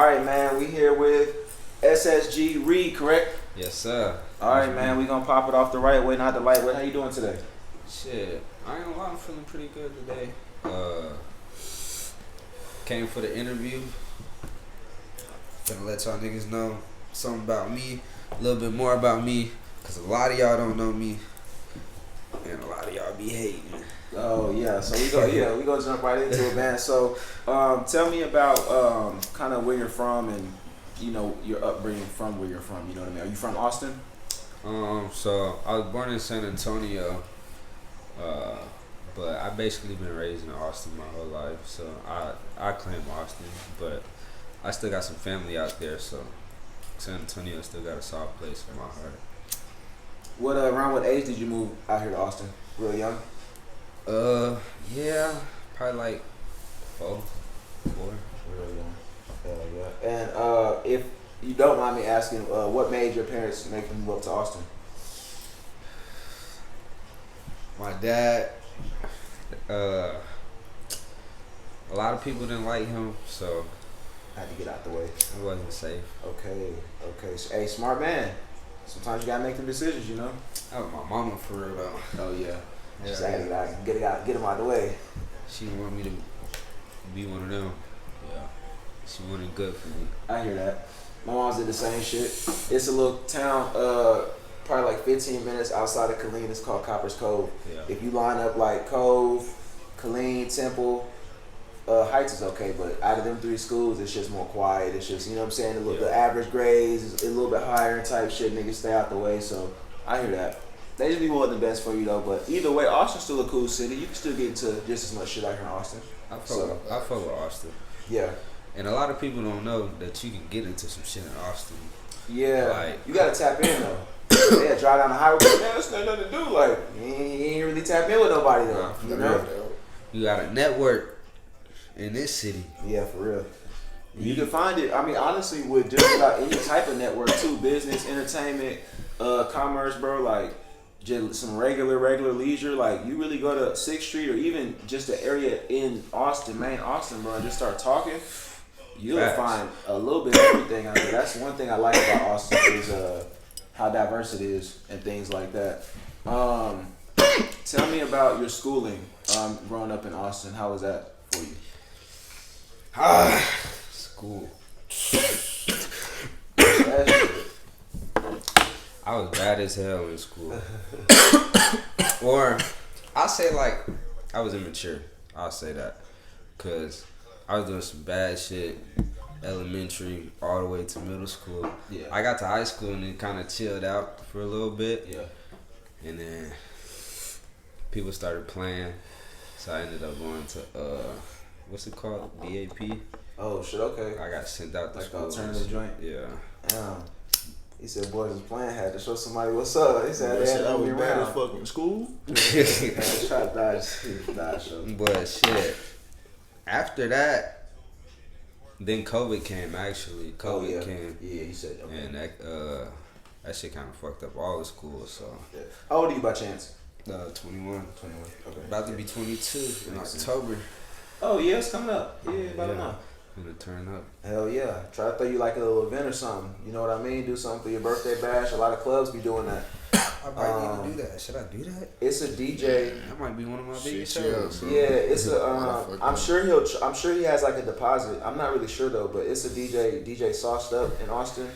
All right, man. We here with SSG.Ree, correct? Yes, sir. All right, man. We gonna pop it off the right way, not the light way. How you doing today? Shit, I ain't gonna lie, I'm feeling pretty good today. Came for the interview. Finna let y'all niggas know something about me, a little bit more about me, cause a lot of y'all don't know me, and a lot of y'all be hating. Oh yeah, so we gonna jump right into it, man. So, tell me about kind of where you're from and your upbringing from where you're from. You know what I mean? Are you from Austin? So I was born in San Antonio, but I basically been raised in Austin my whole life. So I claim Austin, but I still got some family out there. So San Antonio still got a soft place in my heart. Around what age did you move out here to Austin? Real young? Yeah, probably like four. Real young. Hell yeah. And if you don't mind me asking, what made your parents make them move up to Austin? My dad, a lot of people didn't like him, so Had to get out the way. it wasn't safe. Okay. So, hey, smart man. Sometimes you gotta make them decisions, you know. That was my mama for real though. Oh yeah. Just Yeah, had to get them out the way. she wanted me to be one of them. Yeah, she wanted good for me. I hear that. My mom's did the same shit. It's a little town, probably like 15 minutes outside of Killeen. It's called Copper's Cove. Yeah. If you line up like Cove, Killeen, Temple, Heights is okay, but out of them three schools, it's just more quiet. It's just, you know what I'm saying? The average grades is a little bit higher and type shit. Niggas stay out the way, so I hear that. They just be wanting the best for you though, but either way, Austin's still a cool city. You can still get into just as much shit out here in Austin. I fuck with Austin. Yeah. And a lot of people don't know that you can get into some shit in Austin. Yeah. Like, you gotta tap in though. Yeah, drive down the highway, but man, there's nothing to do. Like, you ain't really tap in with nobody though. Nah, for you real. know? You got a network in this city. Yeah, for real. You can find it. I mean, honestly, with just about any type of network too, business, entertainment, commerce, bro. Like, just some regular leisure. Like, you really go to 6th Street or even just the area in Austin, main Austin, bro, and just start talking. You'll Facts. find a little bit of everything out there. That's one thing I like about Austin is how diverse it is and things like that. Tell me about your schooling growing up in Austin. How was that for you? School. That shit. I was bad as hell in school. Or I'll say like I was immature. I'll say that. Cause I was doing some bad shit, elementary all the way to middle school. Yeah. I got to high school and then kind of chilled out for a little bit. Yeah. And then people started playing. So I ended up going to, what's it called? BAP. Oh shit. Okay. I got sent out to Like school. alternative joint. Yeah. Damn. He said boys was playing, had to show somebody what's up. He said I they had said I to was be bad as around. fuck in school. Let's try to dodge show. But shit, after that, then COVID came. Actually, COVID came, Yeah, he said okay. and that shit kind of fucked up all the schools. So, Yeah. How old are you by chance? 21, 21. Okay. about to be 22 in Makes sense. October. Oh yeah, it's coming up. Yeah, about a Yeah. month. Gonna turn up. Hell yeah. Try to throw you like a little event or something. You know what I mean? Do something for your birthday bash. A lot of clubs be doing that. I might need to do that. Should I do that? It's a DJ. That might be one of my biggest Shit, shows. yeah. Yeah, it's a. Motherfucker. I'm sure he has like a deposit. I'm not really sure though, but it's a DJ Sauced Up in Austin.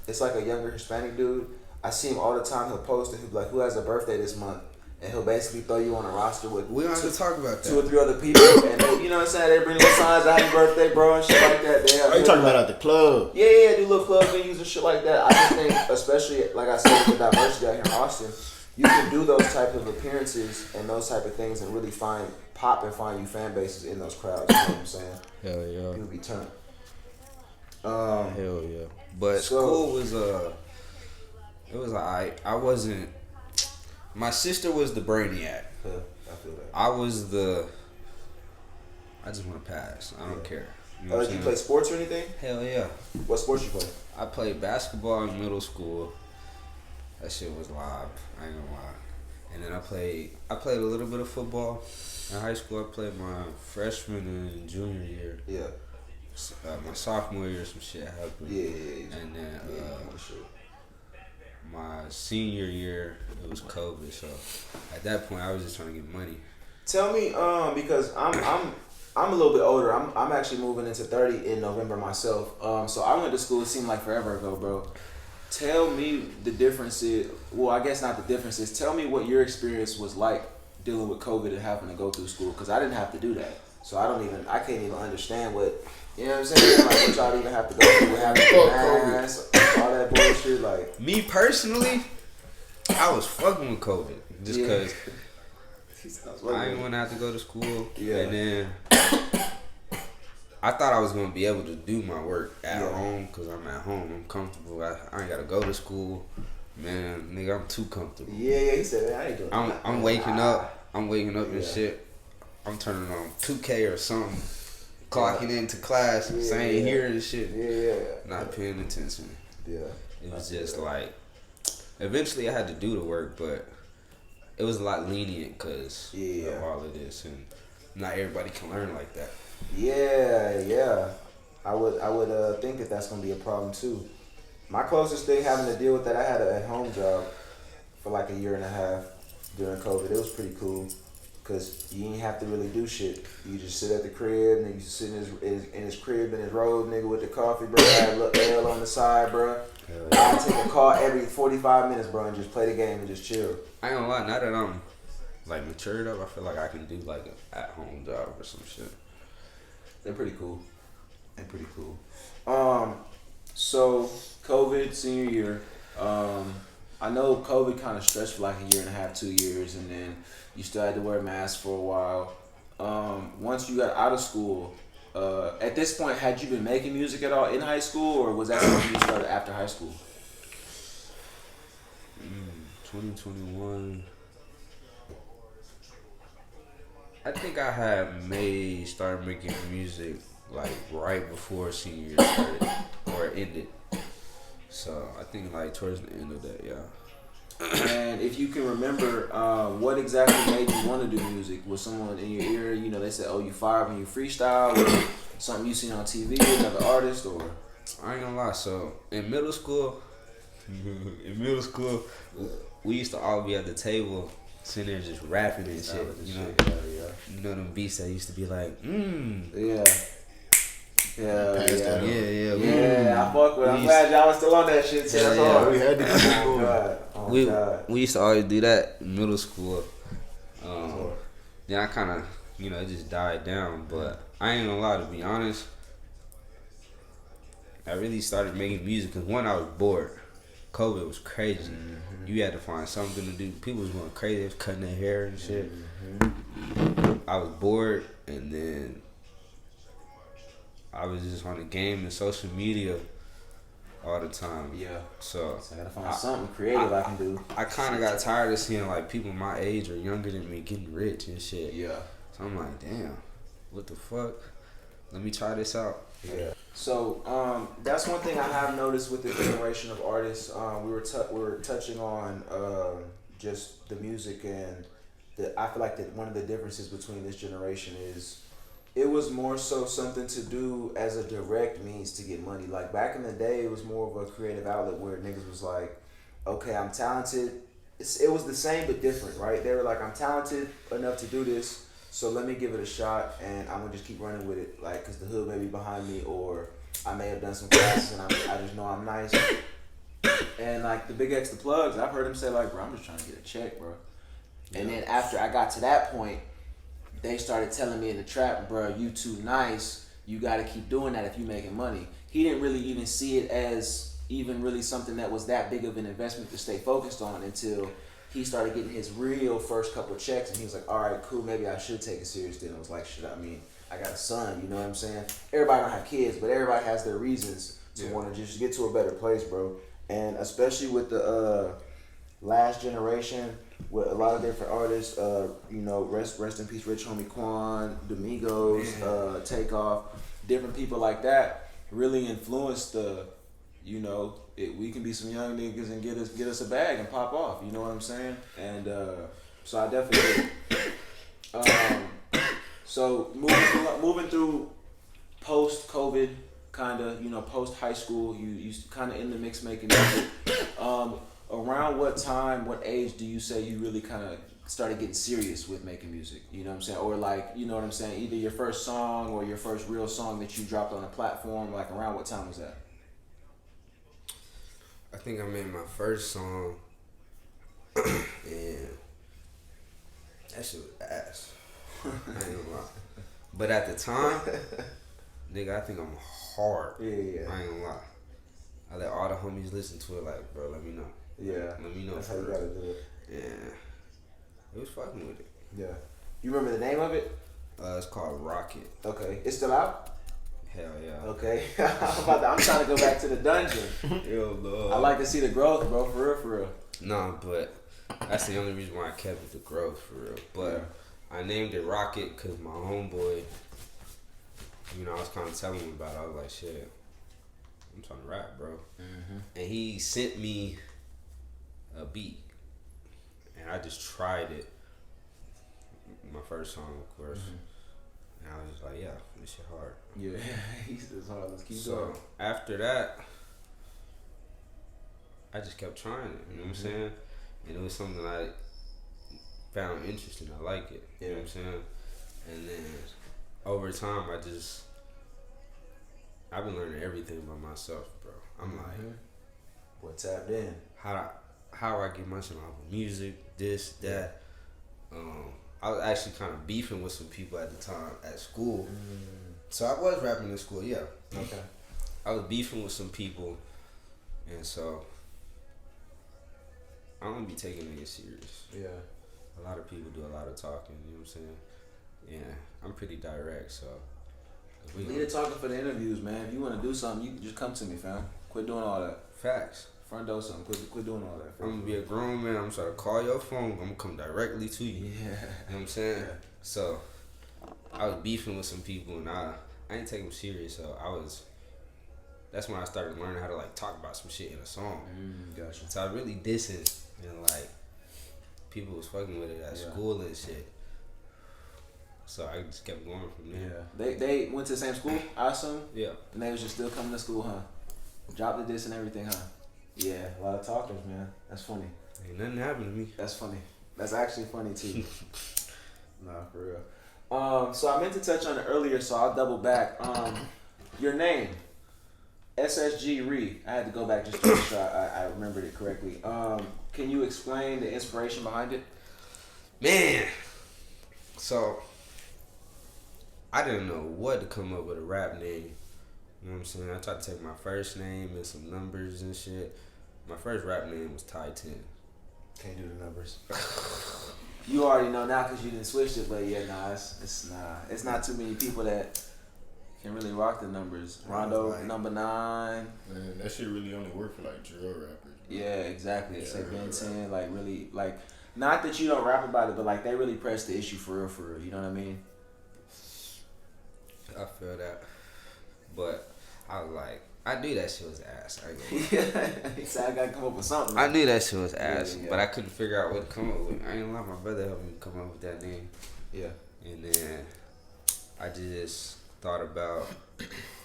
It's like a younger Hispanic dude. I see him all the time. He'll post it. He'll be like, "Who has a birthday this month?" And he'll basically throw you on a roster with We don't have to talk about 2 or that. 3 other people, and they, you know what I'm saying? They bring little signs, "Happy birthday, bro," and shit like that. Are you talking about at the club? Yeah, do little club venues and shit like that. I just think, especially like I said, with the diversity out here in Austin, you can do those type of appearances and those type of things and really find you fan bases in those crowds. You know what I'm saying? Hell yeah. You'll be turned. Hell yeah. But school was it was alright. I wasn't. My sister was the brainiac. Yeah, I feel that. I was the. I just want to pass. I don't care. You know what I'm You saying? play sports or anything? Hell yeah. What sports you play? I played basketball in middle school. That shit was live. I ain't gonna lie. And then I played a little bit of football. In high school, I played my freshman and junior year. Yeah. my sophomore year, some shit happened. Yeah. And then my senior year, it was COVID. So at that point, I was just trying to get money. Tell me, because I'm a little bit older. I'm actually moving into 30 in November myself. So I went to school. It seemed like forever ago, bro. Tell me the differences. Well, I guess not the differences. Tell me what your experience was like dealing with COVID and having to go through school, because I didn't have to do that. So I can't even understand what, you know what I'm saying? Like, what y'all even have to go through with having to mask, all that bullshit. Like, me personally, I was fucking with COVID just because I didn't want to have to go to school. Yeah. And then I thought I was gonna be able to do my work at home because I'm at home. I'm comfortable. I ain't gotta go to school. Man, nigga, I'm too comfortable. Yeah, he said, man, I ain't doing that. I'm waking up. I'm waking up and shit. I'm turning on 2K or something. Clocking into class, saying here and shit. Not paying attention. Yeah. It was just like, eventually I had to do the work, but it was a lot lenient because of all of this, and not everybody can learn like that. Yeah. I would think that that's gonna be a problem too. My closest thing having to deal with that, I had an at-home job for like a year and a half during COVID. It was pretty cool because you didn't have to really do shit. You just sit at the crib, and you just sit in his crib in his robe, nigga, with the coffee, bro. I had a little L on the side, bro. I take a call every 45 minutes, bro, and just play the game and just chill. I ain't gonna lie, now that I'm like matured up, I feel like I can do like an at-home job or some shit. They're pretty cool. So COVID senior year, I know COVID kind of stretched for like a year and a half, 2 years, and then you still had to wear masks for a while. Once you got out of school, at this point, had you been making music at all in high school, or was that something you started after high school? 2021. I think I had started making music like right before senior year started or ended. So I think like towards the end of that, And if you can remember, what exactly made you want to do music? Was someone in your ear, you know, they said, oh, you fired when you freestyle, or something you seen on TV, another artist, or? I ain't gonna lie, so in middle school, we used to all be at the table sitting there just rapping and shit, you know? You know them beats that used to be like, Yeah, I fuck with it. I'm glad y'all was still on that shit. We had to keep going. We used to always do that in middle school. Then I kind of, it just died down. But I ain't gonna lie, to be honest, I really started making music because one, I was bored. COVID was crazy. Mm-hmm. You had to find something to do. People was going crazy. They was cutting their hair and shit. Mm-hmm. I was bored, and then I was just on the game and social media all the time. Yeah. So I gotta find something creative I can do. I kind of got tired of seeing like people my age or younger than me getting rich and shit. Yeah. So I'm like, damn, what the fuck? Let me try this out. Yeah. So that's one thing I have noticed with the generation of artists. We were touching on just the music, and I feel like that one of the differences between this generation is it was more so something to do as a direct means to get money. Like back in the day, it was more of a creative outlet where niggas was like, okay, I'm talented. It was the same but different, right? They were like, I'm talented enough to do this, so let me give it a shot, and I'm gonna just keep running with it, like, cause the hood may be behind me, or I may have done some classes, and I just know I'm nice. And like the Big X, the Plugs, I've heard him say like, bro, I'm just trying to get a check, bro. And then after I got to that point, they started telling me in the trap, bro, you too nice. You got to keep doing that if you making money. He didn't really even see it as even really something that was that big of an investment to stay focused on until he started getting his real first couple checks, and he was like, all right, cool, maybe I should take it serious. Then I was like, shit, I mean, I got a son, you know what I'm saying? Everybody don't have kids, but everybody has their reasons to want to just get to a better place, bro. And especially with the last generation, with a lot of different artists, rest in peace, Rich Homie Quan, Domingos, Takeoff, different people like that really influenced the, we can be some young niggas and get us a bag and pop off, you know what I'm saying? And so I definitely so moving through post COVID, kind of, post high school, you kind of in the mix making music. Around what time, what age do you say you really kind of started getting serious with making music? You know what I'm saying? Or like, you know what I'm saying? Either your first song or your first real song that you dropped on a platform. Like around what time was that? I think I made my first song, and that shit was ass. I ain't gonna lie. But at the time, nigga, I think I'm hard. Yeah. I ain't gonna lie. I let all the homies listen to it, like, bro, let me know. Yeah. Let me know. That's how you gotta do it. Yeah. It was fucking with it. Yeah. You remember the name of it? It's called Rocket. Okay. It's still out? Hell yeah. Okay. I'm trying to go back to the dungeon. Yo, Lord. I like to see the growth, bro. For real. No, but that's the only reason why I kept it, the growth, for real. But I named it Rocket because my homeboy, I was kind of telling him about it. I was like, shit, I'm trying to rap, bro. Mm-hmm. And he sent me a beat, and I just tried it. My first song, of course. Mm-hmm. And I was just like, yeah, this shit hard. Yeah, it's hard. Let's keep going. After that, I just kept trying it. You know what I'm saying? And it was something I found interesting. I like it. You know what I'm saying? And then over time, I've been learning everything by myself, bro. I'm like, what tapped in? How I get myself off of music, this, that. I was actually kind of beefing with some people at the time at school. So I was rapping in school, yeah. Okay. I was beefing with some people, and so I don't be taking niggas serious. Yeah. A lot of people do a lot of talking, you know what I'm saying? Yeah, I'm pretty direct, so. Lead the talking for the interviews, man. If you want to do something, you can just come to me, fam. Quit doing all that. Facts. Front door something. Quit doing all that. I'm gonna be a grown man. I'm trying to call your phone. I'm gonna come directly to you. Yeah. You know what I'm saying? Yeah. So I was beefing with some people, and I ain't taking them serious. So that's when I started learning how to like talk about some shit in a song. Gotcha. So I really dissing, and like people was fucking with it at school and shit. So I just kept going from there. Yeah. They went to the same school, I assume? Yeah. And they was just still coming to school, huh? Dropped the diss and everything, huh? Yeah, a lot of talkers, man. That's funny. Ain't nothing happened to me. That's funny. That's actually funny too. Nah, for real. So I meant to touch on it earlier, so I'll double back. Your name, SSG.Ree. I had to go back just to make sure I remembered it correctly. Can you explain the inspiration behind it? Man, so I didn't know what to come up with a rap name. You know what I'm saying? I tried to take my first name and some numbers and shit. My first rap name was Ty 10. Can't do the numbers. You already know now because you didn't switch it, but yeah, it's not too many people that can really rock the numbers. Rondo, like, number 9. Man, that shit really only work for like drill rappers. Yeah, exactly. Yeah, say Ben 10, like really, like, not that you don't rap about it, but like they really press the issue for real. You know what I mean? I feel that, but I was like, I knew that shit was ass. He said I gotta come up with something. I knew that shit was ass, yeah. But I couldn't figure out what to come up with. I ain't gonna lie, my brother helped me come up with that name. Yeah. And then I just thought about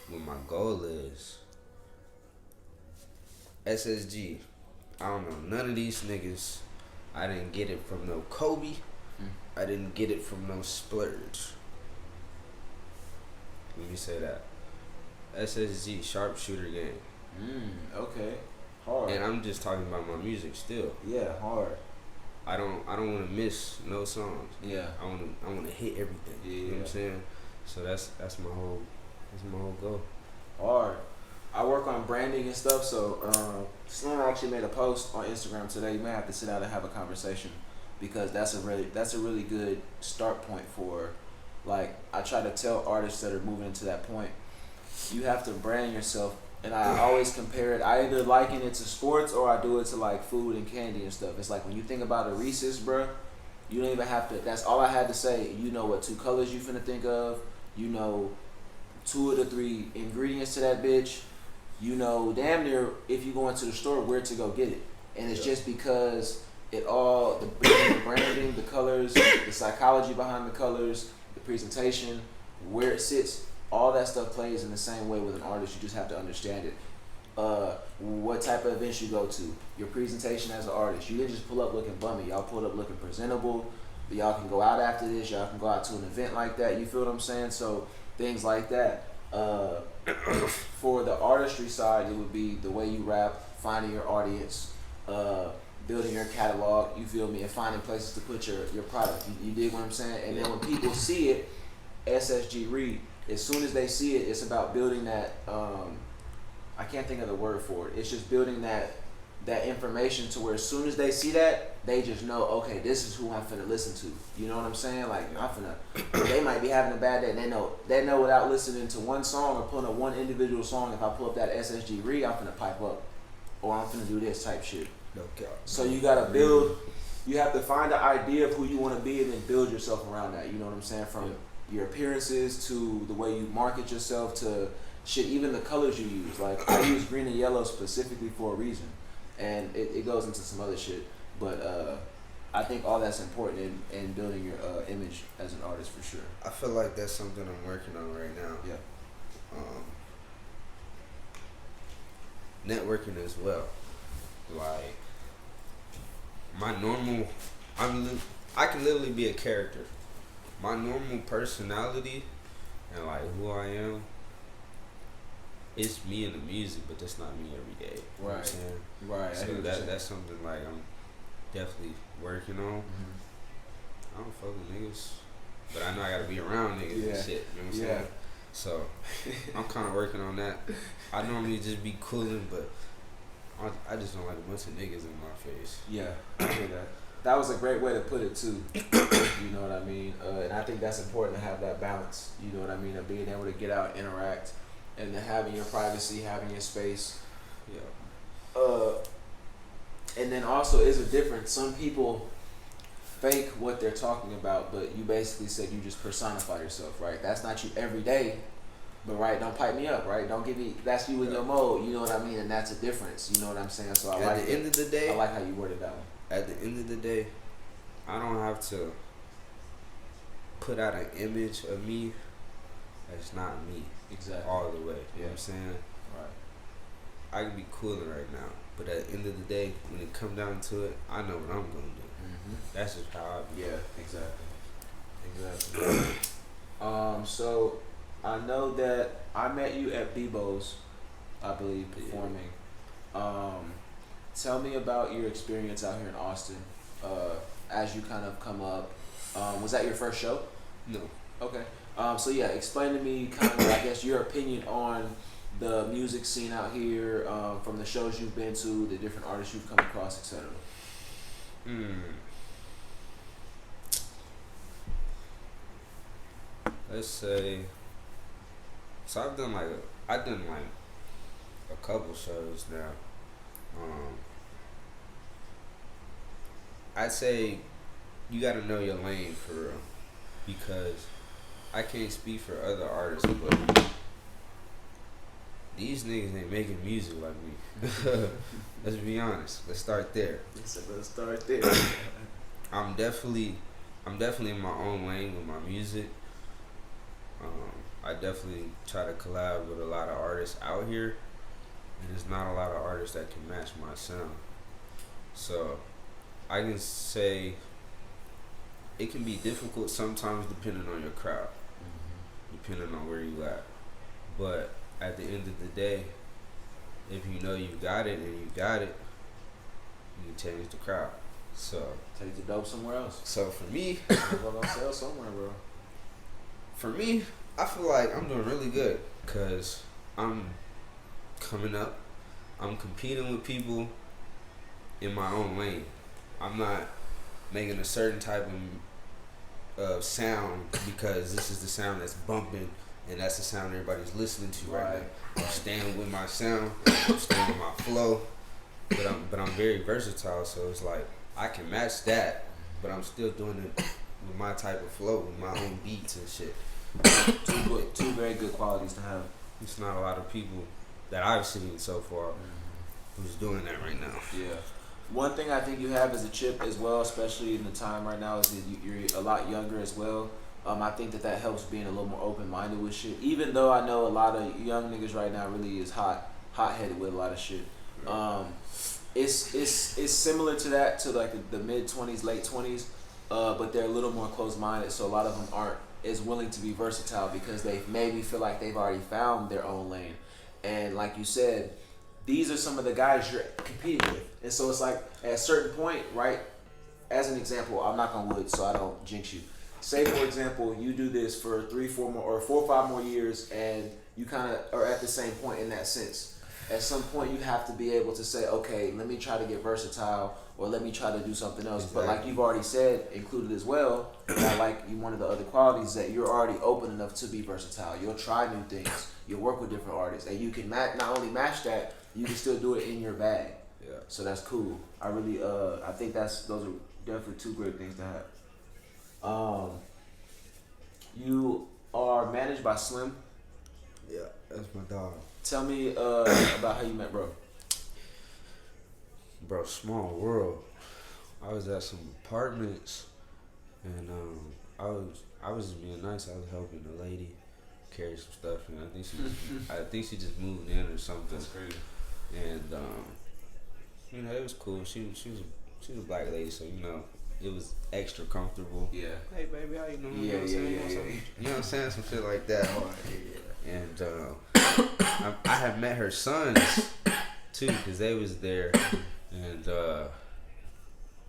what my goal is. SSG. I don't know none of these niggas. I didn't get it from no Kobe. I didn't get it from no Splurge. Let me say that. SSG, sharpshooter game. Okay. Hard. And I'm just talking about my music still. Yeah, hard. I don't want to miss no songs. Yeah. I want to hit everything. Yeah. You know what I'm saying? So that's my whole goal. Hard. I work on branding and stuff, so Slim actually made a post on Instagram today. You may have to sit down and have a conversation because that's a really good start point for, like, I try to tell artists that are moving into that point, you have to brand yourself, and I always compare it. I either liken it to sports or I do it to like food and candy and stuff. It's like when you think about a Reese's, bruh, you don't even have to. That's all I had to say. You know what 2 colors you finna think of. You know 2 of the 3 ingredients to that bitch. You know damn near if you go into the store where to go get it, and it's just because it all the branding, the colors, the psychology behind the colors, the presentation, where it sits. all that stuff plays in the same way with an artist. You just have to understand it. What type of events you go to, your presentation as an artist. You didn't just pull up looking bummy. Y'all pulled up looking presentable. Y'all can go out after this. Y'all can go out to an event like that. You feel what I'm saying? So things like that. For the artistry side, it would be the way you rap, finding your audience, building your catalog. You feel me? And finding places to put your product. You dig what I'm saying? And then when people see it, SSG.Ree, as soon as they see it, it's about building that. I can't think of the word for it. It's just building that information to where as soon as they see that, they just know, okay, this is who I'm finna listen to. You know what I'm saying? Like I'm finna. They might be having a bad day. And they know without listening to one song or pulling up one individual song. If I pull up that SSG.Ree, I'm finna pipe up, or I'm finna do this type shit. Okay. So you gotta build. You have to find the idea of who you want to be, and then build yourself around that. You know what I'm saying? From your appearances to the way you market yourself to shit, even the colors you use. Like I use green and yellow specifically for a reason, and it goes into some other shit. But I think all that's important in building your image as an artist for sure. I feel like that's something I'm working on right now. Yeah. Networking as well. Like my normal, I can literally be a character. My normal personality and like who I am, it's me in the music, but that's not me every day. You know what I'm saying? Right. So that's something like I'm definitely working on. I don't fuck with niggas, but I know I gotta be around niggas and shit. You know what I'm saying? So I'm kind of working on that. I normally just be cooling, but I just don't like a bunch of niggas in my face. Yeah, I hear that. That was a great way to put it too. You know what I mean? And I think that's important to have that balance. You know what I mean? Of being able to get out, interact, and then having your privacy, having your space. Yeah. And then also, is a difference. Some people fake what they're talking about, but you basically said you just personify yourself, right? That's not you every day, but right, don't pipe me up, right? Don't give me, that's you in your mode, you know what I mean? And that's a difference, you know what I'm saying? So I At the end of the day, I like how you worded that one. At the end of the day, I don't have to put out an image of me that's not me. Exactly. All the way. You know what I'm saying? Right. I can be cooling right now, but at the end of the day, when it come down to it, I know what I'm gonna do. That's just how I be. Yeah, exactly. So I know that I met you at Bebo's, I believe, performing. Tell me about your experience out here in Austin, as you kind of come up. Was that your first show? No. Okay. So yeah, explain to me kind of, I guess, your opinion on the music scene out here, from the shows you've been to, the different artists you've come across, etc. Let's say, so I've done like a couple shows now. I'd say you gotta know your lane for real, because I can't speak for other artists, but these niggas ain't making music like me. Let's be honest. Let's start there. Let's start there. I'm definitely in my own lane with my music. I definitely try to collab with a lot of artists out here, and there's not a lot of artists that can match my sound. So I can say it can be difficult sometimes depending on your crowd, depending on where you at. But at the end of the day, if you know you got it and you got it, you can change the crowd. So take the dope somewhere else. So for me, we're gonna sell somewhere, bro. For me, I feel like I'm doing really good because I'm coming up. I'm competing with people in my own lane. I'm not making a certain type of sound because this is the sound that's bumping and that's the sound everybody's listening to right now. I'm staying with my sound. I'm staying with my flow. But I'm very versatile, so it's like I can match that, but I'm still doing it with my type of flow, with my own beats and shit. Two very good qualities to have. It's not a lot of people that I've seen so far who's doing that right now. Yeah. One thing I think you have as a chip as well, especially in the time right now, is that you're a lot younger as well. I think that helps being a little more open minded with shit. Even though I know a lot of young niggas right now really is hot headed with a lot of shit. It's similar to that, to like the mid-20s, late 20s, but they're a little more closed minded. So a lot of them aren't as willing to be versatile because they maybe feel like they've already found their own lane. And like you said, these are some of the guys you're competing with. And so it's like at a certain point, right? As an example, I'm knock on wood so I don't jinx you. Say for example, you do this for 4 or 5 more years, and you kind of are at the same point in that sense. At some point, you have to be able to say, okay, let me try to get versatile, or let me try to do something else. Exactly. But like you've already said, included as well, and I like you, one of the other qualities that you're already open enough to be versatile. You'll try new things. You'll work with different artists, and you can not only match that, you can still do it in your bag. Yeah. So that's cool. I really, I think those are definitely 2 great things to have. You are managed by Slim. Yeah, that's my dog. Tell me about how you met, bro. Bro, small world. I was at some apartments, and I was just being nice. I was helping the lady carry some stuff, and I think she just moved in or something. That's crazy. And it was cool. She was a black lady, so it was extra comfortable. Yeah. Hey baby, how you doing? Yeah. You know what I'm saying? Some shit like that. And I have met her sons too, because they was there, and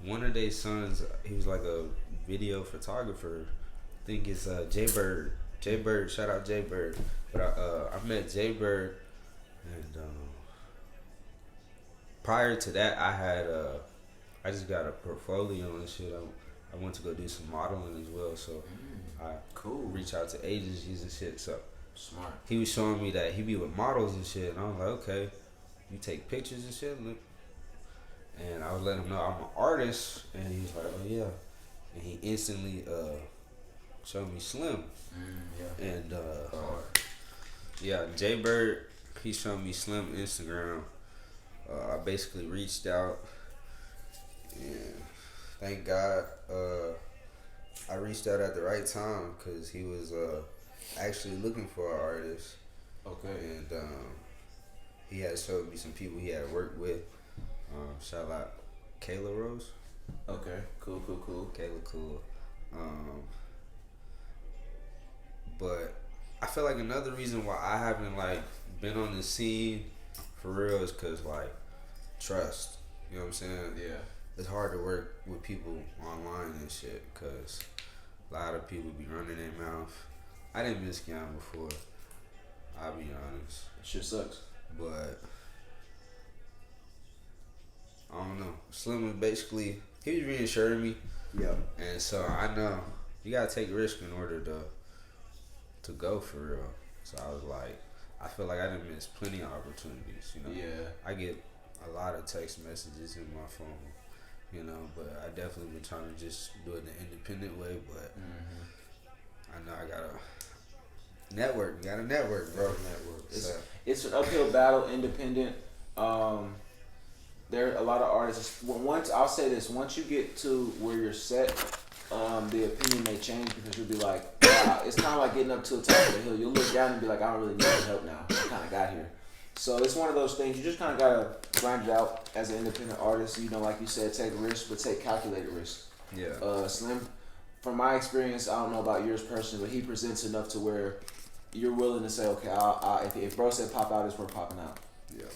one of their sons, he was like a video photographer. I think it's J-Bird. J-Bird, shout out J-Bird. But I met J-Bird, and prior to that, I just got a portfolio and shit. I went to go do some modeling as well, so I reach out to agencies and shit. So smart. He was showing me that he be with models and shit, and I was like, okay, you take pictures and shit. Look. And I was letting him know I'm an artist, and he was like, oh yeah, and he instantly showed me Slim. And yeah, J Bird, he showed me Slim Instagram. I basically reached out, and thank God I reached out at the right time, because he was actually looking for an artist. Okay. And he had showed me some people he had worked with. Shout out Kayla Rose. Okay. Cool. Kayla cool. But I feel like another reason why I haven't been on the scene for real is because trust. You know what I'm saying? Yeah. It's hard to work with people online and shit, because a lot of people be running their mouth. I didn't been scammed before, I'll be honest. Shit sucks. But I don't know. Slim was basically, he was reassuring me. Yeah. And so I know you gotta take risk in order to go for real. So I was like, I feel like I didn't miss plenty of opportunities, Yeah. I get a lot of text messages in my phone, but I definitely been trying to just do it the independent way, but I know I gotta network. You gotta network, bro. It's an uphill battle, independent. There are a lot of artists. I'll say this: once you get to where you're set, the opinion may change, because you'll be like, wow. It's kind of like getting up to the top of the hill. You'll look down and be like, I don't really need any help now. I kind of got here. So it's one of those things. You just kind of gotta grind it out as an independent artist. Like you said, take risks, but take calculated risks. Yeah. Slim, from my experience, I don't know about yours personally, but he presents enough to where you're willing to say, okay, if bro said pop out, it's worth popping out.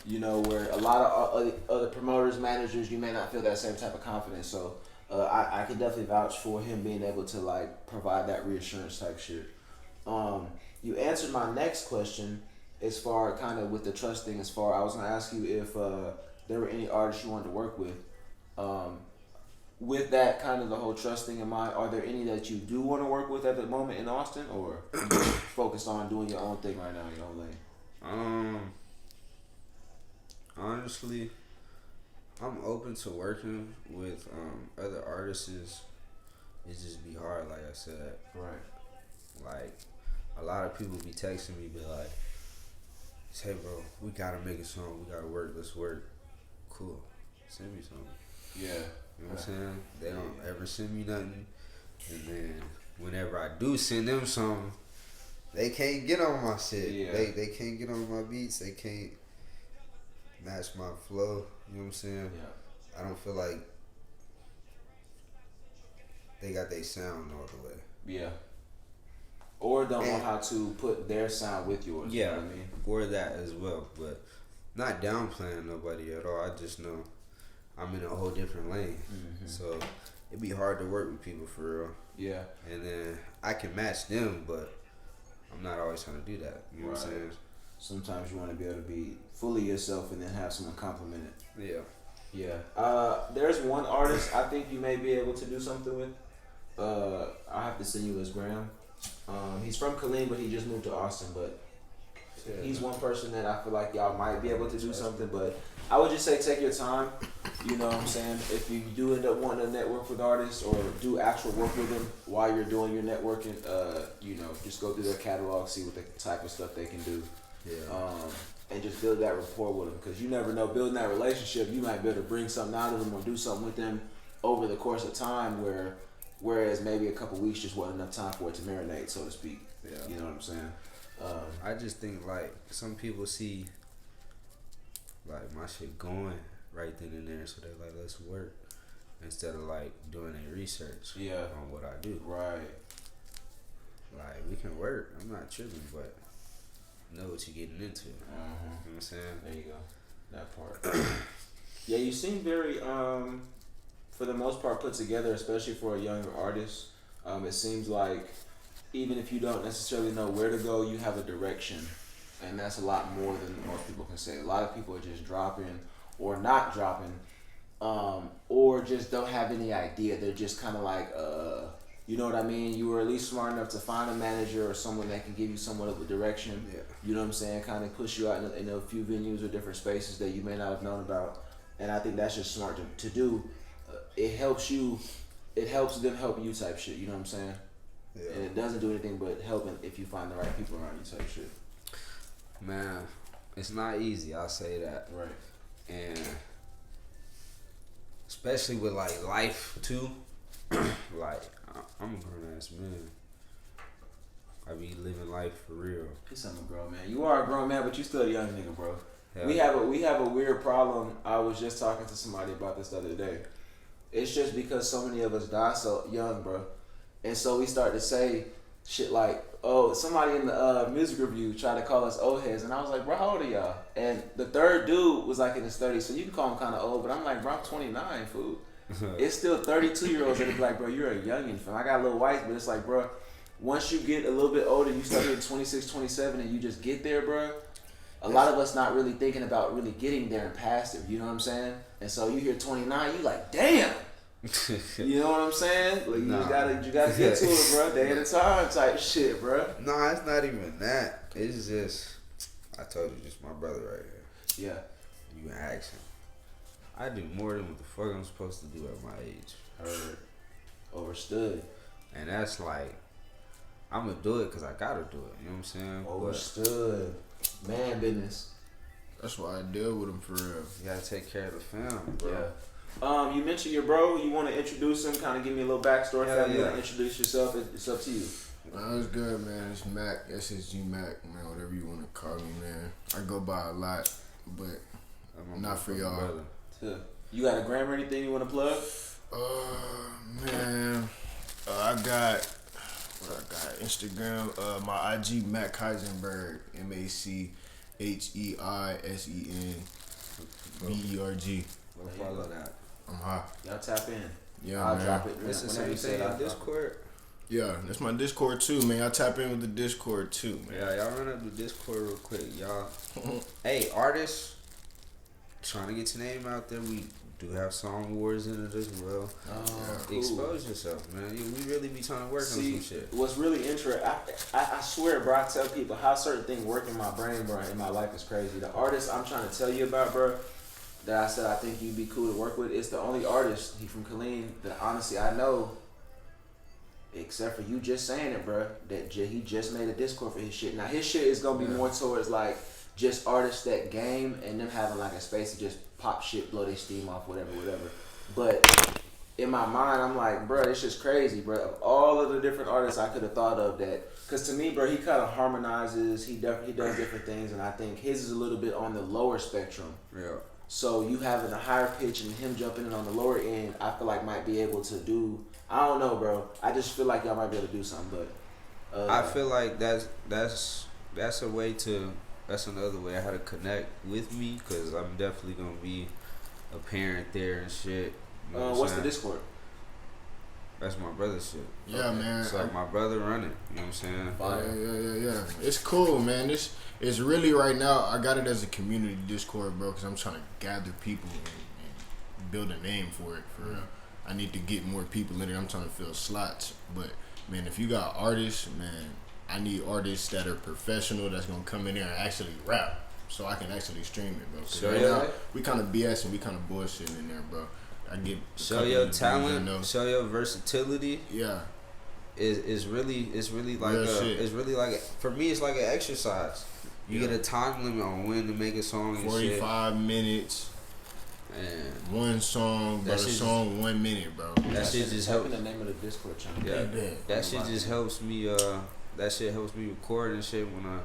Yeah. Where a lot of other promoters, managers, you may not feel that same type of confidence. So I can definitely vouch for him being able to provide that reassurance type shit. You answered my next question as far kind of with the trust thing. I was gonna ask you if there were any artists you wanted to work with. With that kind of the whole trust thing in mind, are there any that you do want to work with at the moment in Austin, or are you just focused on doing your own thing right now, your own lane? Honestly, I'm open to working with other artists. It just be hard, like I said. Right. A lot of people be texting me, be like, "Hey, bro, we gotta make a song. We gotta work. Let's work." Cool. Send me something. Yeah. You know what I'm saying? They don't ever send me nothing, and then whenever I do send them something, they can't get on my shit. Yeah. They can't get on my beats. They can't match my flow. You know what I'm saying? Yeah. I don't feel like they got their sound all the way. Yeah. Or don't know how to put their sound with yours. Yeah, You know what I mean? or that as well. But not downplaying nobody at all. I just know I'm in a whole different lane. Mm-hmm. So it'd be hard to work with people for real. Yeah. And then I can match them, but I'm not always trying to do that. You know what I'm saying? Sometimes you want to be able to be fully yourself and then have someone compliment it. Yeah. Yeah. There's one artist I think you may be able to do something with. I'll have to send you his gram. He's from Killeen, but he just moved to Austin. But he's one person that I feel like y'all might be able to do something. But I would just say take your time. You know what I'm saying? If you do end up wanting to network with artists or do actual work with them while you're doing your networking, you know, just go through their catalog, see what the type of stuff they can do. Yeah. And just build that rapport with them, because you never know. Building that relationship, you might be able to bring something out of them or do something with them over the course of time, whereas maybe a couple weeks just wasn't enough time for it to marinate, so to speak. Yeah. You know what I'm saying? I just think like some people see like my shit going right then and there, so they're like, let's work, instead of like doing their research on what I do. Right. Like, we can work. I'm not tripping, but know what you're getting into. You know what I'm saying? There you go. That part. Yeah, you seem very, for the most part, put together, especially for a younger artist. It seems like even if you don't necessarily know where to go, you have a direction. And that's a lot more than most people can say. A lot of people are just dropping or not dropping, or just don't have any idea. They're just kind of like, you know what I mean? You were at least smart enough to find a manager or someone that can give you somewhat of a direction. Yeah. You know what I'm saying? Kind of push you out in a few venues or different spaces that you may not have known about. And I think that's just smart to do. It helps you. It helps them help you type shit. You know what I'm saying? Yeah. And it doesn't do anything but helping if you find the right people around you type shit. Man, it's not easy. I'll say that. Right. And especially with like life too. Like, I'm a grown ass man. I be living life for real. He's a grown man. You are a grown man, but you still a young nigga, bro. Hell We have a weird problem. I was just talking to somebody about this the other day. It's just because so many of us die so young, bro. And so we start to say shit like, oh, somebody in the music review tried to call us old heads. And I was like, bro, how old are y'all? And the third dude was like in his 30s, so you can call him kind of old. But I'm like, bro, I'm 29, fool. It's still 32-year-olds that be like, bro, you're a youngin', fam. I got a little white, but it's like, bro, once you get a little bit older, you start getting 26, 27, and you just get there, bro. A lot of us not really thinking about really getting there and past it. You know what I'm saying? And so you hear 29, you like, damn. You know what I'm saying? Like, you gotta get to it, bro. Day at a time type shit, bro. No, it's not even that. It's just, I told you, just my brother right here. Yeah. You can ask him. I do more than what the fuck I'm supposed to do at my age. Heard. Overstood. And that's like, I'm gonna do it because I gotta do it. You know what I'm saying? Overstood. Man business. That's why I deal with him for real. You gotta take care of the fam, bro. Yeah. You mentioned your bro. You want to introduce him? Kind of give me a little backstory. Yeah, Family. yeah. Introduce yourself. It's up to you. Man, it's good, man. It's Mac, SSG Mac, man, whatever you want to call me, man. I go by a lot, but not for y'all. Brother. Yeah. You got a gram or anything you want to plug? Man, I got Instagram, my IG Mac Heisenberg, MACHEISENBERG. We'll follow that. I'm high. Y'all tap in. Yeah, I'll man. drop it. It's the whenever same you say thing it, on Discord. Yeah, that's my Discord too, man. Y'all tap in with the Discord too, man. Yeah, y'all run up the Discord real quick, y'all. Hey, artists, trying to get your name out there. We do have song wars in it as well. Oh, cool. Expose yourself, man. We really be trying to work on some shit. What's really interesting, I swear, bro, I tell people how certain things work in my brain, bro, in my life is crazy. The artist I'm trying to tell you about, bro, that I said I think you'd be cool to work with, it's the only artist, he from Killeen, that honestly I know, except for you just saying it, bro, that he just made a Discord for his shit. Now, his shit is going to be more towards, like, just artists that game and them having, like, a space to just pop shit, blow their steam off, whatever. But in my mind, I'm like, bro, it's just crazy, bro. Of all of the different artists I could have thought of that, because to me, bro, he kind of harmonizes. He does different things, and I think his is a little bit on the lower spectrum. Yeah. So you having a higher pitch and him jumping in on the lower end, I feel like might be able to do. I don't know, bro. I just feel like y'all might be able to do something, but. I feel like that's a way to. That's another way how to connect with me, because I'm definitely gonna be a parent there and shit. You know What's the Discord? That's my brother's shit. Yeah, okay. man. So my brother run it. You know what I'm Yeah. saying? Yeah. It's cool, man. It's really right now. I got it as a community Discord, bro, because I'm trying to gather people and build a name for it. For real. I need to get more people in it. I'm trying to fill slots, but man, if you got artists, man, I need artists that are professional that's gonna come in there and actually rap, so I can actually stream it, bro. So right now, we kind of BS and we kind of bullshitting in there, bro. I get show your talent, show your versatility. Yeah, it's really like it's really like for me it's like an exercise. You get a time limit on when to make a song. And 45 minutes. And one song, but a song 1 minute, bro. That shit just helps. The name of the Discord channel. Yeah, that shit just helps me. That shit helps me record and shit when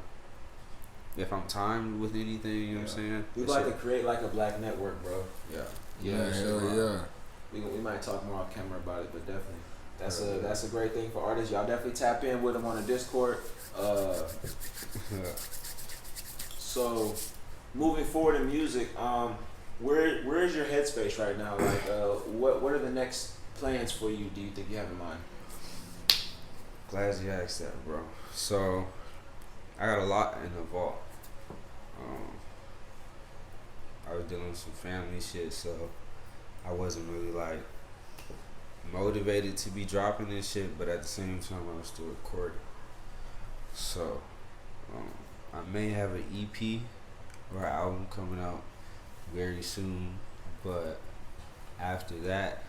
if I'm timed with anything. You know what I'm saying? We like to create like a black network, bro. Yeah. Hell yeah. We might talk more off camera about it, but definitely that's a great thing for artists. Y'all definitely tap in with them on the Discord. So moving forward in music, where is your headspace right now? Like, what are the next plans for you? Do you think you have in mind? Glad you asked that, bro. So I got a lot in the vault. I was dealing with some family shit, so I wasn't really like motivated to be dropping this shit, but at the same time I was still recording. So I may have an EP or an album coming out very soon, but after that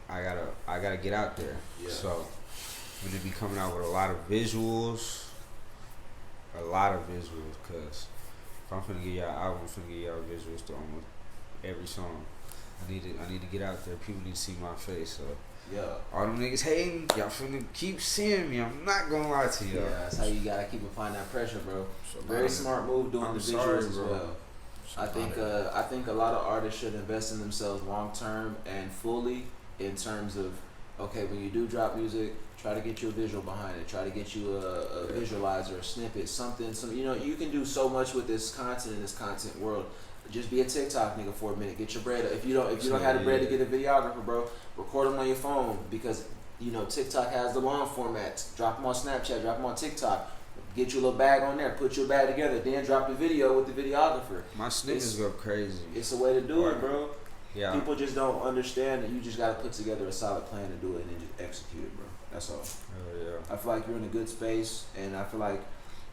I gotta get out there. So I'm gonna be coming out with a lot of visuals, cause if I'm finna get y'all album, I'm finna get y'all visuals to almost every song. I need to get out there. People need to see my face. So all them niggas hating, y'all finna keep seeing me. I'm not gonna lie to y'all. Yeah, that's how you gotta keep applying that pressure, bro. Very smart move doing the visuals as well. I think a lot of artists should invest in themselves long term and fully in terms of, okay, when you do drop music, try to get you a visual behind it. Try to get you a visualizer, a snippet, something. You can do so much with this content in this content world. Just be a TikTok nigga for a minute. Get your bread. If you don't have the bread to get a videographer, bro, record them on your phone, because TikTok has the long formats. Drop them on Snapchat. Drop them on TikTok. Get you a little bag on there. Put your bag together. Then drop the video with the videographer. My snippets go crazy. It's a way to do it, bro. Yeah. People just don't understand that you just gotta put together a solid plan to do it and then just execute it, bro. That's all. Yeah. I feel like you're in a good space, and I feel like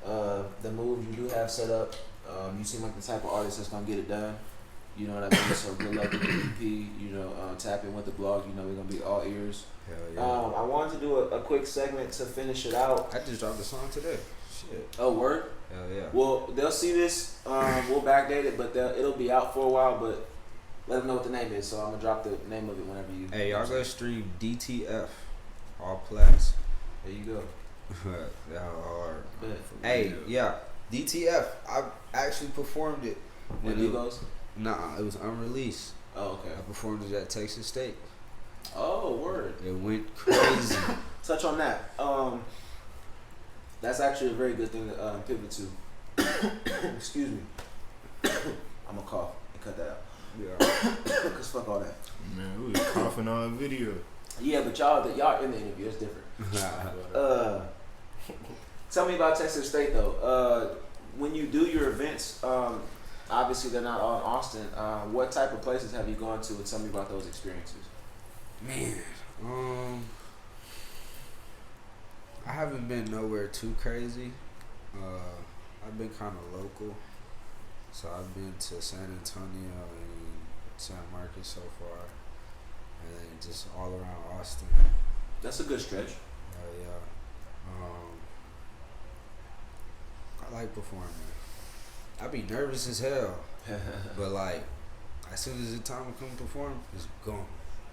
the moves you do have set up, you seem like the type of artist that's gonna get it done. You know what I mean? So good luck with the EP. Tap in with the blog. We're gonna be all ears. Hell yeah. I wanted to do a quick segment to finish it out. I just dropped a song today. Shit. Oh, word? Hell yeah. Well, they'll see this. We'll backdate it, but it'll be out for a while. But let them know what the name is. So I'm gonna drop the name of it whenever you. Hey, y'all go stream DTF, all plats. There you go. That hard. Yeah. Hey, yeah, DTF. I actually performed it. When you goes? Nah, it was unreleased. Oh, okay. I performed it at Texas State. Oh, word. It went crazy. Touch on that. That's actually a very good thing to pivot to. Excuse me. I'm gonna cough and cut that out. Yeah. Cause fuck all that. Man, we was coughing on video. Yeah, but y'all in the interview. It's different. Tell me about Texas State though. When you do your events, obviously they're not all in Austin. What type of places have you gone to, and tell me about those experiences? Man, I haven't been nowhere too crazy. I've been kind of local, so I've been to San Antonio and San Marcos so far, and then just all around Austin. That's a good stretch. Yeah. I like performing. I be nervous as hell, but like as soon as the time to come perform, it's gone.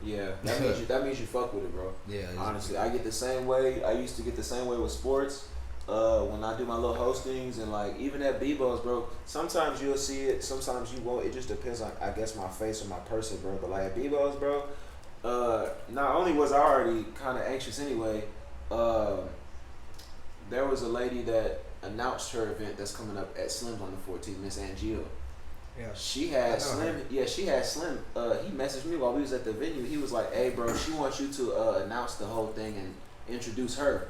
Yeah, that means you fuck with it, bro. Yeah, honestly, I get the same way. I used to get the same way with sports. When I do my little hostings and like even at Bebo's, bro. Sometimes you'll see it, sometimes you won't. It just depends on I guess my face or my person, bro. But like at Bebo's, bro. Not only was I already kind of anxious anyway. There was a lady that announced her event that's coming up at Slim's on the 14th, Miss Angel. Yeah. She had Slim. Her. Yeah, she had Slim. He messaged me while we was at the venue. He was like, "Hey, bro, she wants you to announce the whole thing and introduce her."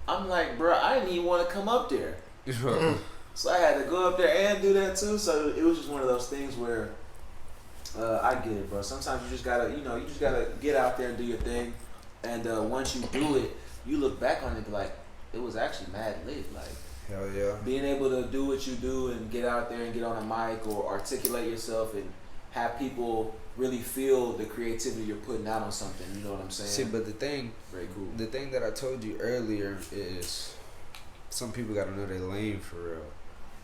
I'm like, bro, I didn't even want to come up there. So I had to go up there and do that too. So it was just one of those things where I get it, bro. Sometimes you just gotta, get out there and do your thing. And once you do it, you look back on it and be like, it was actually mad lit. Like, hell yeah. Being able to do what you do and get out there and get on a mic or articulate yourself and have people really feel the creativity you're putting out on something. You know what I'm saying? See, but the thing that I told you earlier is some people got to know their lane for real.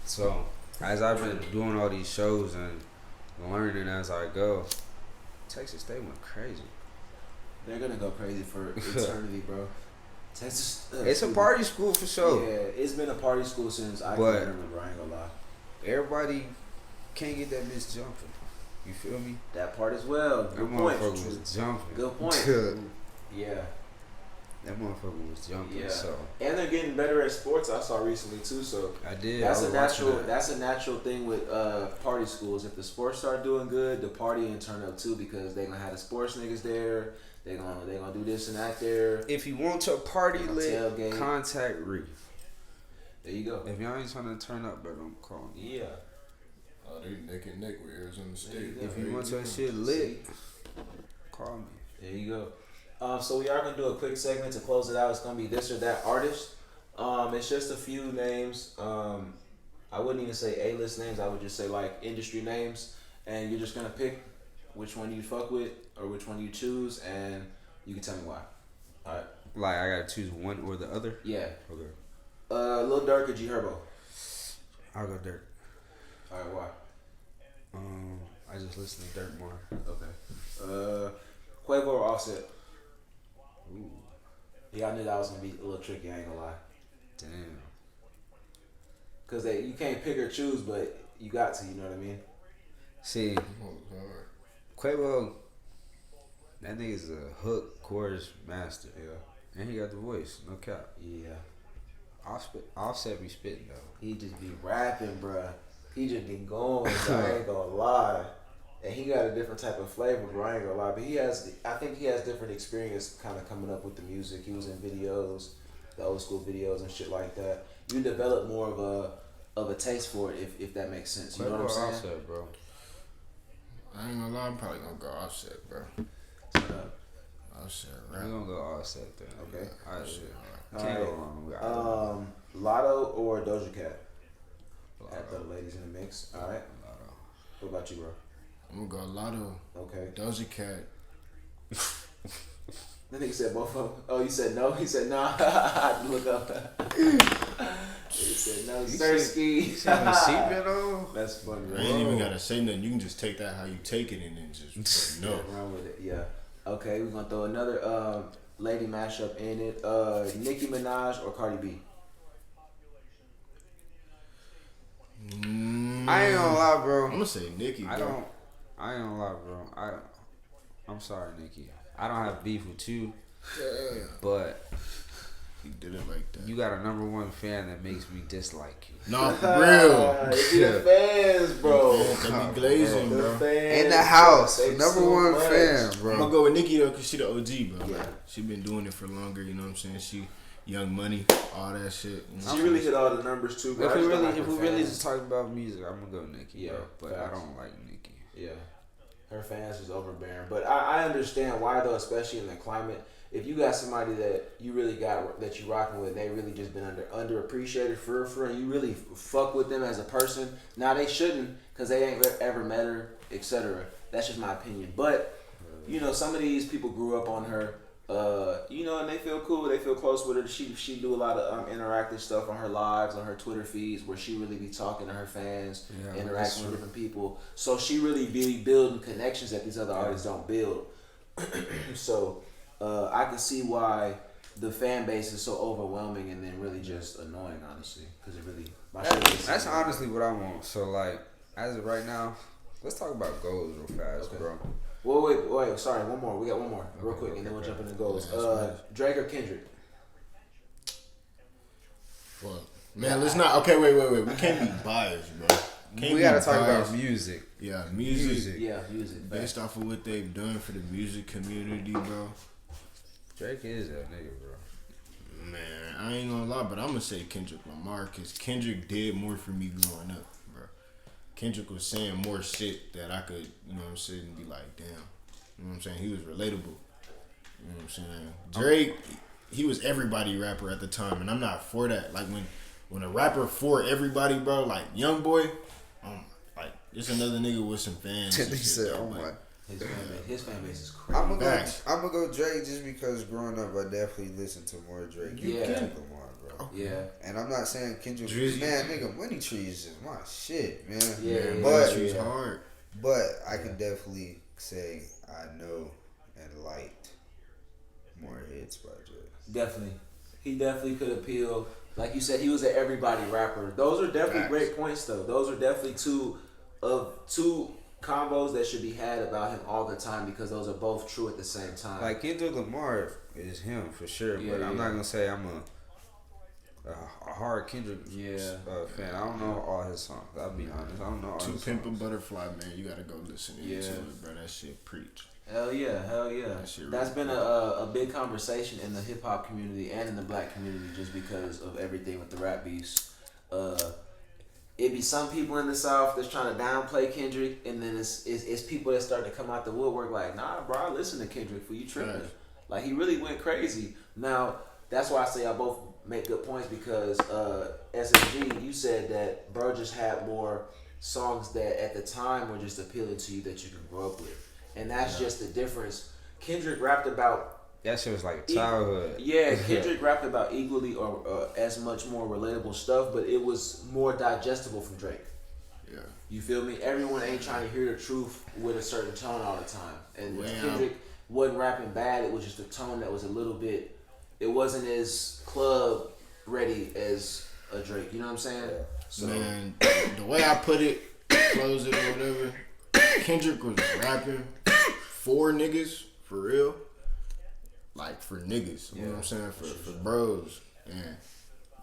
So as I've been doing all these shows and learning as I go, Texas State went crazy. They're gonna go crazy for eternity, bro. Texas. It's a party school for sure. Yeah, it's been a party school since I can remember. I ain't gonna lie. Everybody can't get that bitch jumping. You feel me? That part as well. That Good point. motherfucker was jumping. Good point. Yeah. That motherfucker was jumping. Yeah. So. And they're getting better at sports. I saw recently too. So I did. That's a natural thing with party schools. If the sports start doing good, the partying turn up too because they're gonna have the sports niggas there. They're gonna do this and that there. If you want your party lit, contact Ree. There you go. If y'all ain't trying to turn up, better don't call me. Yeah. They neck and neck with Arizona State. If you want your shit lit, call me. There you go. So we are gonna do a quick segment to close it out. It's gonna be this or that artist. It's just a few names. I wouldn't even say A-list names. I would just say like industry names, and you're just gonna pick which one you fuck with or which one you choose, and you can tell me why. All right. Like I gotta choose one or the other. Yeah. Okay. Lil Durk or G Herbo? I'll go Durk. All right. Why? I just listen to Durk more. Okay. Quavo or Offset? Ooh. Yeah, I knew that was gonna be a little tricky. I ain't gonna lie. Damn. Cause you can't pick or choose, but you got to. You know what I mean? See, Quavo, that nigga's a hook chorus master. Yeah. And he got the voice, no cap. Yeah. Offset be spitting though. He just be rapping, bruh. He just be going. So I ain't gonna lie. And he got a different type of flavor, bro. I ain't gonna lie. But I think he has different experience kind of coming up with the music. He was in videos, the old school videos and shit like that. You develop more of a taste for it if that makes sense. You know what I'm saying? Offset, bro. I ain't gonna lie, I'm probably gonna go Offset, bro. Offset, right? We're gonna go Offset then. Okay. Alright. Can't go wrong. Lotto or Doja Cat? Lotto. At the ladies in the mix. All right. Lotto. What about you, bro? I'm gonna go Lotto. Okay. Doja Cat. That nigga said both of them. Oh, you said no? He said nah. I had to look up. He said no. Sirski. That's funny, I right? ain't even gotta say nothing. You can just take that how you take it and then just no. Run with it. Yeah. Okay, we're gonna throw another lady mashup in it. Nicki Minaj or Cardi B? I ain't gonna lie, bro. I'm gonna say Nicki. I ain't gonna lie, bro. I'm sorry, Nicki. I don't have beef with you, but he did it like that. You got a number one fan that makes me dislike you. No, for real. It's the fans, bro. They be glazing, bro. In the house, number one fan, bro. I'm gonna go with Nicki though, cause she the OG, bro. Yeah. She been doing it for longer. You know what I'm saying? She Young Money, all that shit. You know? She really hit all the numbers too, bro. If we really just talk about music, I'm gonna go Nicki. Yeah, bro, but I don't like Nicki. Yeah. Her fans is overbearing. But I understand why though, especially in the climate. If you got somebody that you really got that you rocking with, they really just been underappreciated for and you really fuck with them as a person. Now they shouldn't, cause they ain't ever met her, etc. That's just my opinion. But you know, some of these people grew up on her. You know, and they feel cool. They feel close with her. She do a lot of interactive stuff on her lives, on her Twitter feeds, where she really be talking to her fans, interacting with different people. So she really be building connections that these other artists don't build. So I can see why the fan base is so overwhelming and then really just annoying, honestly, because it really. That's honestly what I want. So like, as of right now, let's talk about goals real fast, bro. Wait. Sorry, one more. We got one more, real quick, and then we'll jump into goals. Drake or Kendrick? Fuck. Man, let's not. Okay, wait. We can't be biased, bro. We gotta talk about music. Yeah, music. Yeah, music. Based off of what they've done for the music community, bro. Drake is that nigga, bro. Man, I ain't gonna lie, but I'm gonna say Kendrick Lamar, because Kendrick did more for me growing up, bro. Kendrick was saying more shit that I could, you know what I'm saying, and be like, damn. You know what I'm saying? He was relatable. You know what I'm saying? Drake, he was everybody rapper at the time, and I'm not for that. Like, when a rapper for everybody, bro, like YoungBoy, like, there's another nigga with some fans. He said, oh my. His fan base is crazy. I'm gonna go Drake just because growing up I definitely listened to more Drake. Kendrick Lamar, bro. Yeah. And I'm not saying Kendrick. Man, nigga, Money Trees is my shit, man. Yeah, but Trees hard. But I can definitely say I know and liked more hits by Drake. Definitely, he definitely could appeal. Like you said, he was an everybody rapper. Those are definitely great points, though. Those are definitely two combos that should be had about him all the time, because those are both true at the same time. Like Kendrick Lamar is him for sure, but I'm not gonna say I'm a hard Kendrick fan. I don't know all his songs. I'll be honest. I don't know all To his Pimp a songs. Butterfly, man, you gotta go listen to it, bro. That shit preach. Hell yeah. That's been a big conversation in the hip hop community and in the black community, just because of everything with the rap beefs. It be some people in the South that's trying to downplay Kendrick, and then it's people that start to come out the woodwork like, nah, bro, I listen to Kendrick for you tripping. Right. Like, he really went crazy. Now, that's why I say y'all both make good points, because SSG, you said that bro just had more songs that at the time were just appealing to you that you could grow up with. And that's just the difference. Kendrick rapped about... That shit was like childhood. Yeah, Kendrick rapped about equally or as much more relatable stuff, but it was more digestible from Drake. Yeah. You feel me? Everyone ain't trying to hear the truth with a certain tone all the time. And Kendrick wasn't rapping bad. It was just a tone that was a little bit... It wasn't as club ready as a Drake. You know what I'm saying? Yeah. So, man, the way I put it, close it or whatever, Kendrick was rapping for niggas, for real. Like, for niggas, you know what I'm saying? For bros. And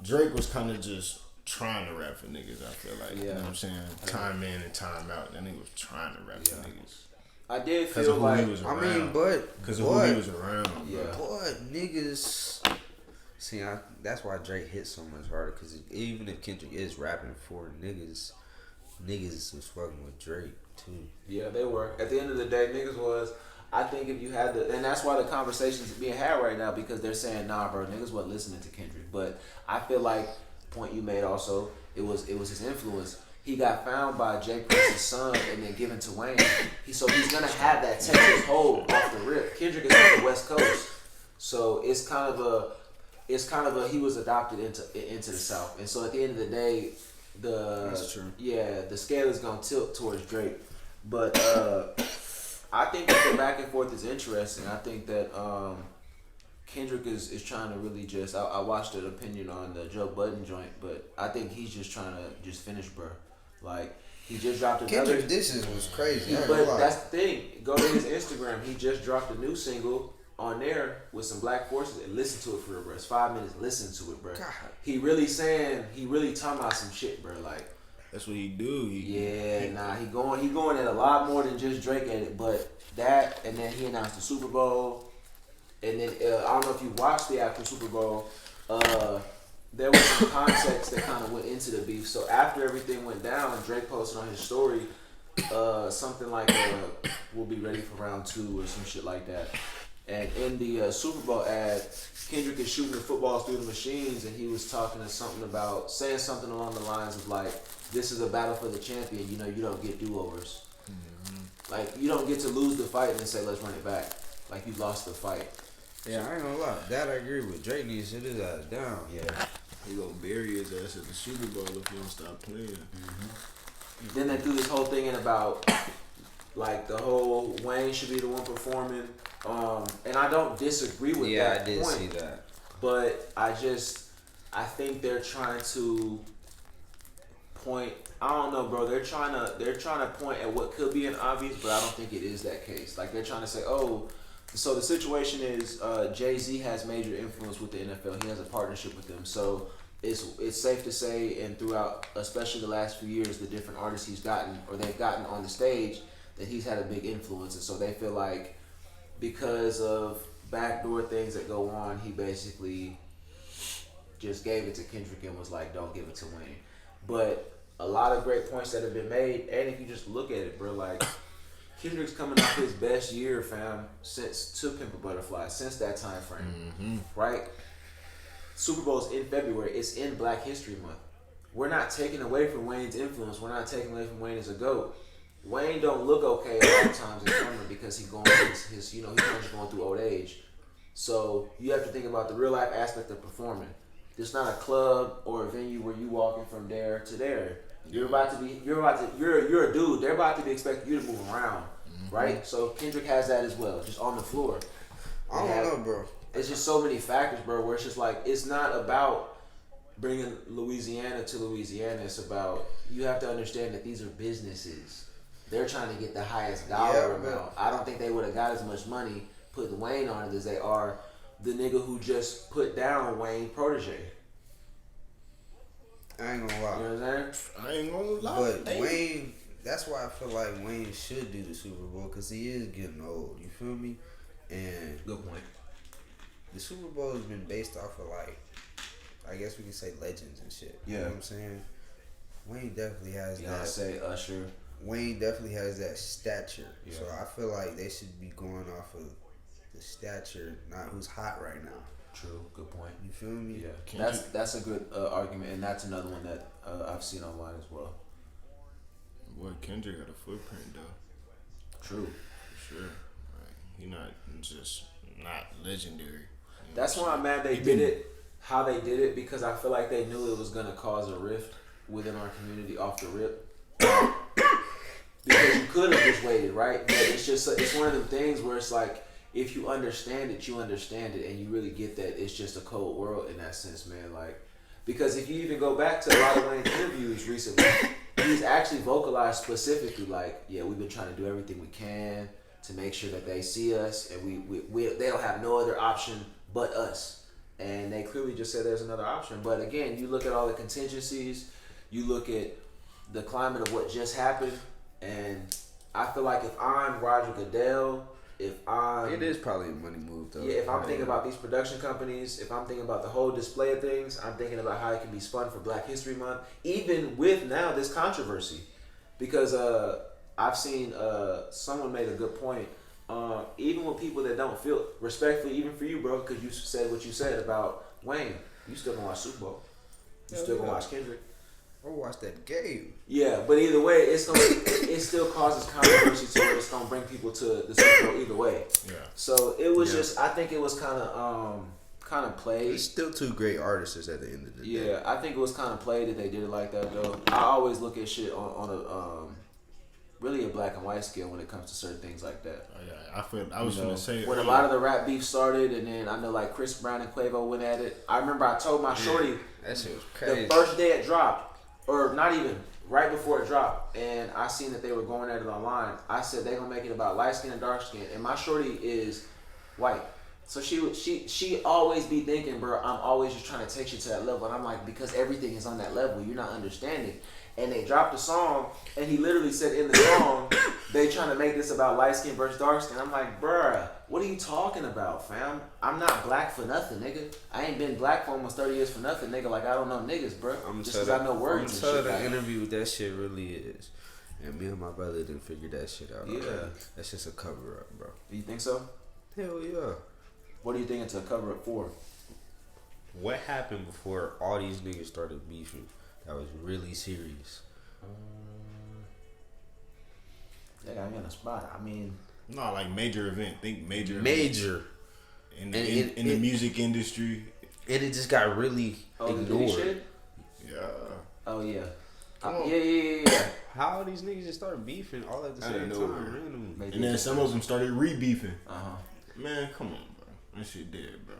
Drake was kind of just trying to rap for niggas, I feel like. You know what I'm saying? Time in and time out. That nigga was trying to rap for niggas. I did feel like... Because of who he was around. Yeah. But niggas... See, that's why Drake hit so much harder, because even if Kendrick is rapping for niggas was fucking with Drake, too. Yeah, they were. At the end of the day, niggas was... I think if you had the... And that's why the conversation's being had right now, because they're saying, nah, bro, niggas wasn't listening to Kendrick. But I feel like, point you made also, it was his influence. He got found by Jay Prince's son and then given to Wayne. So he's going to have that Texas hold off the rip. Kendrick is on the West Coast. So it's kind of a he was adopted into the South. And so at the end of the day, that's true. Yeah, the scale is going to tilt towards Drake. But I think that the back and forth is interesting. I think that Kendrick is trying to really just... I watched an opinion on the Joe Budden joint, but I think he's just trying to just finish, bro. Like, he just dropped another... Kendrick dishes was crazy. But that's the thing. Go to his Instagram. He just dropped a new single on there with some black forces, and listen to it for real, bro. It's 5 minutes. Listen to it, bro. God. He really talking about some shit, bro. Like, that's what he do. He going at a lot more than just Drake at it. But that, and then he announced the Super Bowl, and then I don't know if you watched the actual Super Bowl. There was some context that kind of went into the beef. So after everything went down, Drake posted on his story something like "We'll be ready for round 2" or some shit like that. And in the Super Bowl ad, Kendrick is shooting the footballs through the machines, and he was saying something along the lines of like, "This is a battle for the champion. You know, you don't get do-overs. Mm-hmm. Like, you don't get to lose the fight and then say, let's run it back. Like, you lost the fight." Yeah, I ain't gonna lie. That I agree with. Drake needs to sit his ass down. Yeah. He gonna bury his ass at the Super Bowl if he don't stop playing. Then they threw this whole thing in about like the whole Wayne should be the one performing. And I don't disagree with that. Yeah, I did point, see that. But I think they're trying to point. I don't know, bro. They're trying to point at what could be an obvious, but I don't think it is that case. Like they're trying to say, oh, so the situation is Jay-Z has major influence with the NFL. He has a partnership with them, so it's safe to say, and throughout, especially the last few years, the different artists he's gotten or they've gotten on the stage, that he's had a big influence, and so they feel like because of backdoor things that go on, he basically just gave it to Kendrick and was like, don't give it to Wayne. But a lot of great points that have been made, and if you just look at it, bro, like Kendrick's coming off his best year, fam, since To Pimp a Butterfly, since that time frame, right? Super Bowl's in February. It's in Black History Month. We're not taking away from Wayne's influence. We're not taking away from Wayne as a GOAT. Wayne don't look okay a lot of times in camera because he's going he's just going through old age. So you have to think about the real life aspect of performing. It's not a club or a venue where you walking from there to there. You're a dude. They're about to be expecting you to move around, right? So Kendrick has that as well, just on the floor. I don't know, bro. It's just so many factors, bro, where it's just like, it's not about bringing Louisiana to Louisiana. It's about, you have to understand that these are businesses. They're trying to get the highest dollar amount. I don't think they would have got as much money putting Wayne on it as they are the nigga who just put down Wayne protege. I ain't gonna lie. You know what I'm saying? I ain't gonna lie. But Wayne, that's why I feel like Wayne should do the Super Bowl, because he is getting old. You feel me? And good point. The Super Bowl has been based off of, like, I guess we could say legends and shit. Yeah. You know what I'm saying? Wayne definitely has that. Beyonce, Usher. Wayne definitely has that stature. Yeah. So I feel like they should be going off of the stature, not who's hot right now. True. Good point. You feel me? Yeah. That's a good argument, and that's another one that I've seen online as well. Boy, Kendrick got a footprint though. True. For sure. Like, he not just not legendary. You know, that's why I'm mad they did it how they did it, because I feel like they knew it was gonna cause a rift within our community off the rip. Because you could have just waited, right? But it's one of them things where it's like, if you understand it, you understand it, and you really get that it's just a cold world in that sense, man. Like, because if you even go back to a lot of Wayne's interviews recently, he's actually vocalized specifically, like, yeah, we've been trying to do everything we can to make sure that they see us, and we they don't have no other option but us. And they clearly just said there's another option. But again, you look at all the contingencies, you look at the climate of what just happened, and I feel like if I'm Roger Goodell, it is probably a money move though. Yeah, if I'm thinking about these production companies, if I'm thinking about the whole display of things, I'm thinking about how it can be spun for Black History Month, even with now this controversy. Because I've seen someone made a good point. Even with people that don't feel, respectfully, even for you, bro, because you said what you said about Wayne, you still gonna watch Super Bowl. You still gonna watch Kendrick. Or watch that game. Yeah, but either way, it still causes controversy to where it's gonna bring people to the Super Bowl either way. Yeah. So it was just, I think it was kind of played. It's still two great artists at the end of the day. Yeah, I think it was kind of played that they did it like that though. I always look at shit on a really a black and white scale when it comes to certain things like that. Oh, yeah, I was gonna say when a lot of the rap beef started, and then I know like Chris Brown and Quavo went at it. I remember I told my shorty that shit was crazy. The first day it dropped. Or not even, right before it dropped, and I seen that they were going at it online. I said they gonna make it about light skin and dark skin, and my shorty is white, so she always be thinking, bro, I'm always just trying to take you to that level, and I'm like, because everything is on that level, you're not understanding. And they dropped a song, and he literally said in the song, they trying to make this about light skin versus dark skin. I'm like, bruh, what are you talking about, fam? I'm not black for nothing, nigga. I ain't been black for almost 30 years for nothing, nigga. Like, I don't know niggas, bruh. Just because I know words and shit. I'm telling the interview what that shit really is. And me and my brother didn't figure that shit out. Yeah. Okay? That's just a cover up, bro. You think so? Hell yeah. What do you think it's a cover up for? What happened before all these niggas started beefing that was really serious? They got me on the spot. I mean, no, like major event. Think major. Major. in the music industry. And it just got really ignored. Yeah. Oh yeah. Yeah. How these niggas just started beefing all at the same time, randomly. And then some of them started re-beefing. Uh-huh. Man, come on, bro. That shit dead, bro.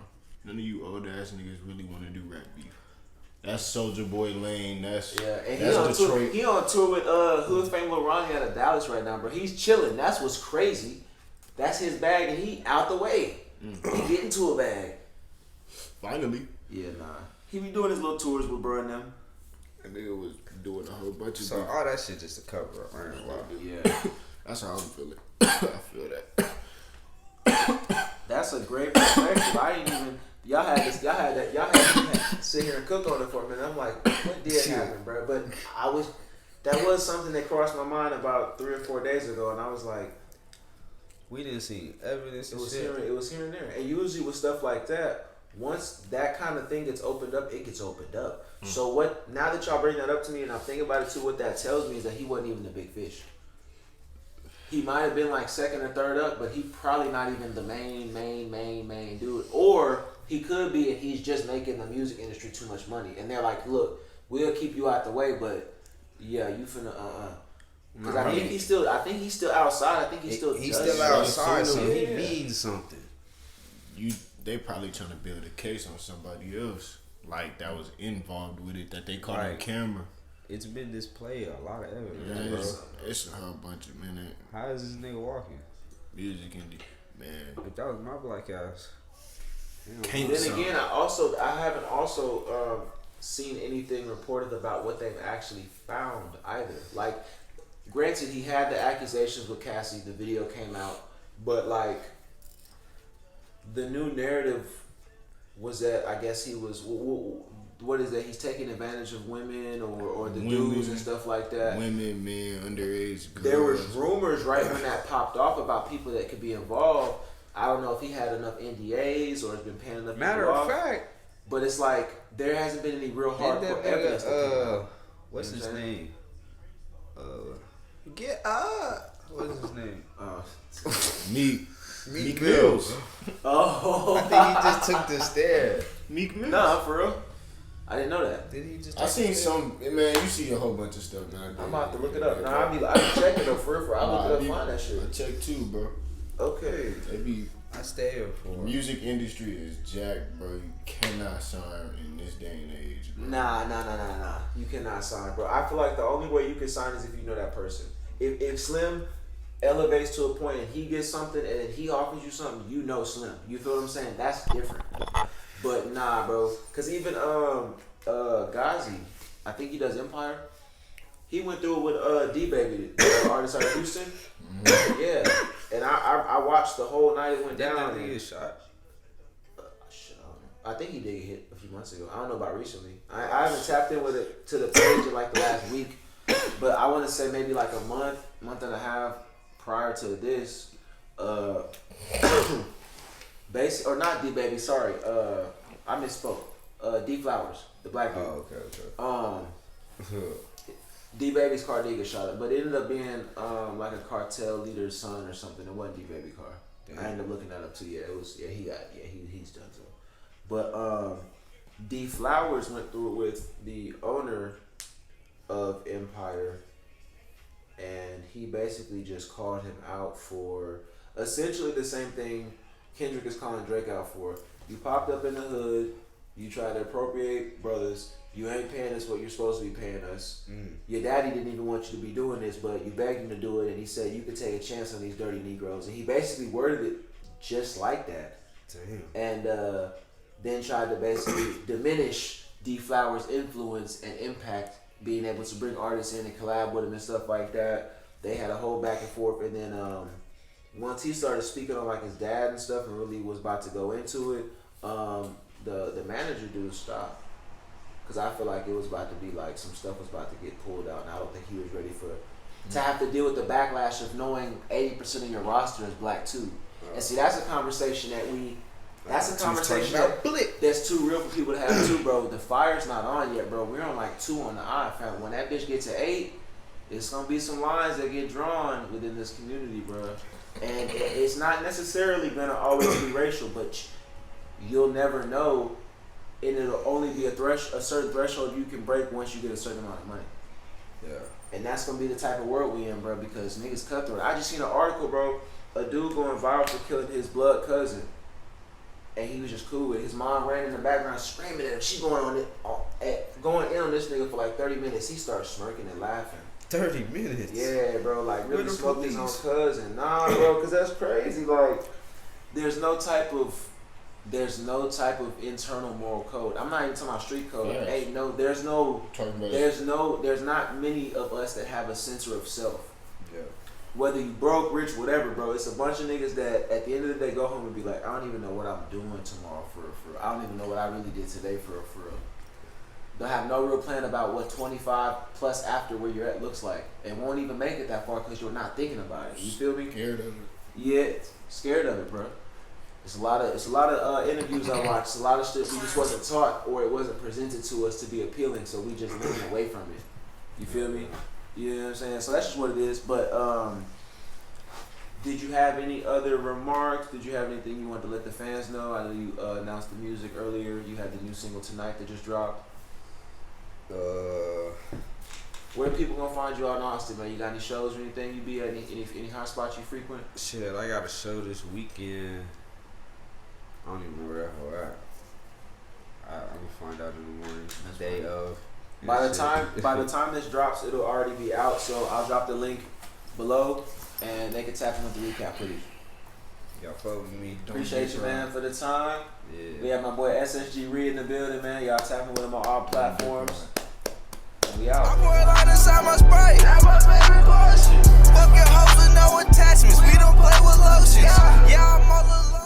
None of you old ass niggas really want to do rap beef. That's Soldier Boy Lane. That's and that's Detroit. He on tour with Hood Fame Lil Ronnie out of Dallas right now, bro. He's chilling. That's what's crazy. That's his bag, and he out the way. He get into a bag. Finally. Yeah, nah. He be doing his little tours with bro and them. That nigga was doing a whole bunch of So all that shit just a cover up, right? Wow. Yeah. That's how I'm feeling. I feel that. That's a great perspective. I ain't even. Y'all had to sit here and cook on it for a minute. I'm like, what did happen, bro? But that was something that crossed my mind about 3 or 4 days ago, and I was like, we didn't see evidence. It was here and there, and usually with stuff like that, once that kind of thing gets opened up, it gets opened up. So what? Now that y'all bring that up to me, and I'm thinking about it too, what that tells me is that he wasn't even the big fish. He might have been like second or third up, but he probably not even the main dude. Or he could be, and he's just making the music industry too much money. And they're like, look, we'll keep you out the way, but yeah, you finna Because I think he's still outside. I think he's still outside, so he means something. They probably trying to build a case on somebody else, like that was involved with it, that they caught on camera. It's been displayed, a lot of evidence. Yeah, it's a whole bunch of minutes. How is this nigga walking? Music indie, man. If that was my black ass. Then again, I haven't also seen anything reported about what they've actually found either. Like, granted, he had the accusations with Cassie. The video came out, but like, the new narrative was that I guess he was. What is that? He's taking advantage of women or the dudes and stuff like that. Women, men, underage girls. There was rumors right when that popped off about people that could be involved. I don't know if he had enough NDAs or has been paying enough. Matter of fact, but it's like there hasn't been any real hardcore evidence. What's his name? Get up. What is his name? Meek Mills. Oh, I think he just took the stairs. Meek Mills. Nah, for real. I didn't know that. Did he just? I seen some, man. You see a whole bunch of stuff, man. I'm about to look it up. Nah, I be checking though, for real. I look it up, find that shit. I check too, bro. Okay. I stay here for. The music industry is jacked, bro. You cannot sign in this day and age, bro. Nah. You cannot sign, bro. I feel like the only way you can sign is if you know that person. If Slim elevates to a point and he gets something and then he offers you something, you know Slim. You feel what I'm saying? That's different. But nah, bro. Cause even Ghazi, I think he does Empire. He went through it with D-Baby, the artist out of Houston. Mm-hmm. Yeah. And I watched the whole night it went down. Did he get shot? I think he did get hit a few months ago. I don't know about recently. I haven't tapped in with it to the page in like the last week. But I want to say maybe like a month and a half prior to this. Or not D-Baby, sorry. I misspoke. D Flowers, the black dude. Oh, okay. D-Baby's car did get shot up, but it ended up being like a cartel leader's son or something. It wasn't D-Baby car. Damn. I ended up looking that up too. Yeah, it was. Yeah, he's done so. But D Flowers went through it with the owner of Empire, and he basically just called him out for essentially the same thing Kendrick is calling Drake out for. You popped up in the hood, you tried to appropriate brothers, you ain't paying us what you're supposed to be paying us. Your daddy didn't even want you to be doing this, but you begged him to do it, and he said you could take a chance on these dirty Negroes. And he basically worded it just like that. Damn. And then tried to basically diminish D Flowers' influence and impact, being able to bring artists in and collab with him and stuff like that. They had a whole back and forth, and then once he started speaking on like his dad and stuff and really was about to go into it, the manager dude stopped. Because I feel like it was about to be like some stuff was about to get pulled out, and I don't think he was ready to have to deal with the backlash of knowing 80% of your roster is black too. And see, that's a conversation that's too real for people to have too, bro. The fire's not on yet, bro. We're on like 2 on the eye, fam. When that bitch gets to 8, it's gonna be some lines that get drawn within this community, bro. And it's not necessarily gonna always be racial, but you'll never know, and it'll only be a certain threshold you can break once you get a certain amount of money. Yeah. And that's gonna be the type of world we in, bro, because niggas cutthroat. I just seen an article, bro, a dude going viral for killing his blood cousin. And he was just cool with it. His mom ran in the background screaming at him. She going in on this nigga for like 30 minutes. He starts smirking and laughing. 30 minutes? Yeah, bro, like really smoked his own cousin. Nah, bro, cause that's crazy. Like, there's no type of internal moral code. I'm not even talking about street code. Yeah. There's not many of us that have a censor of self. Yeah. Whether you broke, rich, whatever, bro, it's a bunch of niggas that at the end of the day go home and be like, I don't even know what I'm doing tomorrow for I don't even know what I really did today for They'll have no real plan about what 25 plus after where you're at looks like, and won't even make it that far because you're not thinking about it. You feel me? Scared of it. Yeah, scared of it, bro. It's a lot of interviews I watched. It's a lot of shit we just wasn't taught or it wasn't presented to us to be appealing, so we just moving away from it. You feel me? You know what I'm saying? So that's just what it is. But did you have any other remarks? Did you have anything you wanted to let the fans know? I know you announced the music earlier. You had the new single tonight that just dropped. Where people gonna find you out in Austin, man? You got any shows or anything? You be at any hot spots you frequent? Shit, I got a show this weekend. I don't even know where that whole at. I'm gonna find out in the morning. The day of. By the time this drops, it'll already be out. So I'll drop the link below, and they can tap in with the recap footage. Y'all fuck with me. Appreciate you, man, for the time. Yeah. We have my boy SSG.Ree in the building, man. Y'all tapping with him on all platforms. And we out. I pour a lot inside my Sprite. That's my favorite portion. Fucking hoes with no attachments. We don't play with lotions. Yeah, I'm all alone.